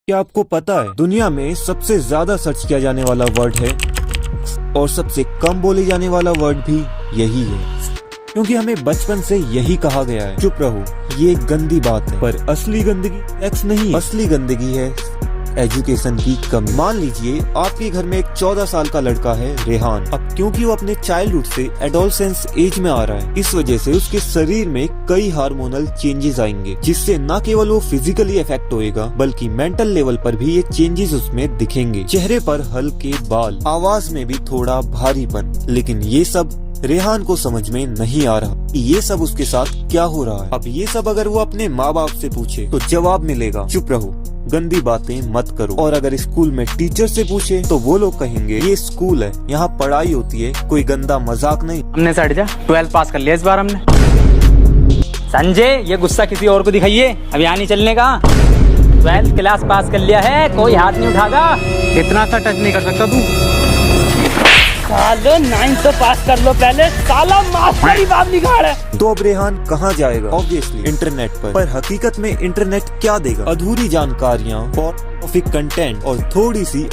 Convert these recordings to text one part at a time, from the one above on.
क्या आपको पता है दुनिया में सबसे ज्यादा सर्च किया जाने वाला वर्ड है और सबसे कम बोले जाने वाला वर्ड भी यही है, क्योंकि हमें बचपन से यही कहा गया है, चुप रहो, ये एक गंदी बात है। पर असली गंदगी सेक्स नहीं, असली गंदगी है एजुकेशन की कमी। मान लीजिए आपके घर में एक 14 साल का लड़का है रेहान। अब क्योंकि वो अपने चाइल्डहुड से एडोलसेंस एज में आ रहा है, इस वजह से उसके शरीर में कई हार्मोनल चेंजेस आएंगे, जिससे न केवल वो फिजिकली इफेक्ट होएगा बल्कि मेंटल लेवल पर भी ये चेंजेस उसमें दिखेंगे। चेहरे पर हल्के बाल, आवाज में भी थोड़ा भारीपन। लेकिन ये सब रेहान को समझ में नहीं आ रहा कि ये सब उसके साथ क्या हो रहा है। अब ये सब अगर वो अपने माँ बाप से पूछे तो जवाब मिलेगा, चुप रहो, गंदी बातें मत करो। और अगर स्कूल में टीचर से पूछे तो वो लोग कहेंगे ये स्कूल है, यहाँ पढ़ाई होती है, कोई गंदा मजाक नहीं। हमने सट जा 12 पास कर लिया इस बार हमने। संजय ये गुस्सा किसी और को दिखाइए, अब यहाँ नहीं चलने का। 12th क्लास पास कर लिया है, कोई हाथ नहीं उठागा। इतना सा टच नहीं कर सकता तू। सालो 9th तो पास कर लो पहले, साला मास्टर ही बाप निकाल है। तो अब रेहान कहाँ जाएगा? ऑब्वियसली इंटरनेट पर हकीकत में इंटरनेट क्या देगा? अधूरी जानकारियाँ, पोर्नोग्राफिक कंटेंट और थोड़ी सी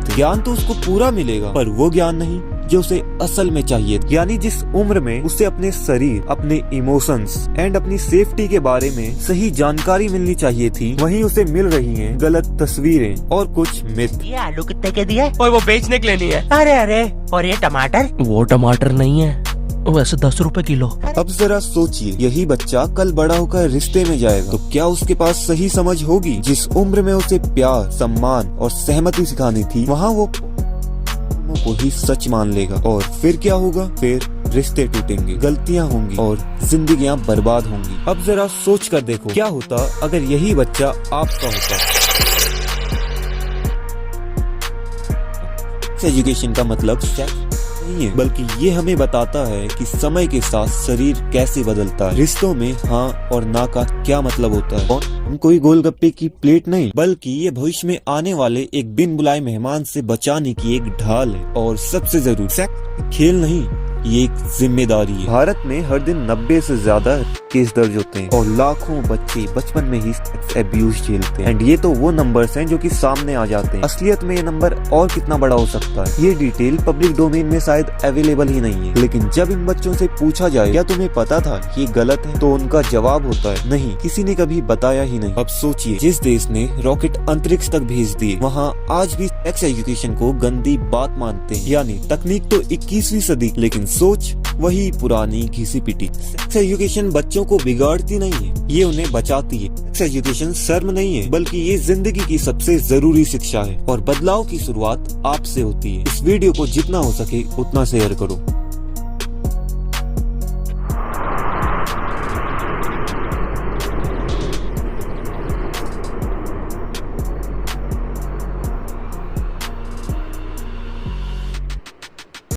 ज्ञान तो उसको पूरा मिलेगा, पर वो ज्ञान नहीं जो उसे असल में चाहिए। यानी जिस उम्र में उसे अपने शरीर, अपने इमोशंस एंड अपनी सेफ्टी के बारे में सही जानकारी मिलनी चाहिए थी, वहीं उसे मिल रही हैं गलत तस्वीरें और कुछ मिथ। ये आलू कितने के दिए? और वो बेचने के लिए नहीं है। अरे अरे, और ये टमाटर? वो टमाटर नहीं है, वैसे 10 रुपए किलो। अब जरा सोचिए, यही बच्चा कल बड़ा होकर रिश्ते में जाएगा तो क्या उसके पास सही समझ होगी? जिस उम्र में उसे प्यार, सम्मान और सहमति सिखानी थी, वहाँ वो को ही सच मान लेगा। और फिर क्या होगा? फिर रिश्ते टूटेंगे, गलतियाँ होंगी और जिंदगियाँ बर्बाद होंगी। अब जरा सोच कर देखो, क्या होता अगर यही बच्चा आपका होता? एजुकेशन का मतलब सेक्स नहीं है, बल्कि ये हमें बताता है कि समय के साथ शरीर कैसे बदलता है, रिश्तों में हाँ और ना का क्या मतलब होता है। और हम कोई गोलगप्पे की प्लेट नहीं, बल्कि ये भविष्य में आने वाले एक बिन बुलाए मेहमान से बचाने की एक ढाल है। और सबसे जरूरी, सेक्स खेल नहीं, ये एक जिम्मेदारी है। भारत में हर दिन 90 से ज्यादा केस दर्ज होते हैं और लाखों बच्चे बचपन में ही सेक्स एब्यूज झेलते हैं। एंड ये तो वो नंबर्स हैं जो कि सामने आ जाते हैं। असलियत में ये नंबर और कितना बड़ा हो सकता है, ये डिटेल पब्लिक डोमेन में शायद अवेलेबल ही नहीं है। लेकिन जब इन बच्चों से पूछा जाए क्या तुम्हें पता था ये गलत है, तो उनका जवाब होता है नहीं, किसी ने कभी बताया ही नहीं। अब सोचिए, जिस देश ने रॉकेट अंतरिक्ष तक भेज दिए, वहाँ आज भी सेक्स एजुकेशन को गंदी बात मानते हैं। यानी तकनीक तो 21वीं सदी, लेकिन सोच वही पुरानी घिसी पिटी। सेक्स एजुकेशन बच्चों को बिगाड़ती नहीं है, ये उन्हें बचाती है। सेक्स एजुकेशन शर्म नहीं है, बल्कि ये जिंदगी की सबसे जरूरी शिक्षा है। और बदलाव की शुरुआत आपसे होती है। इस वीडियो को जितना हो सके उतना शेयर करो।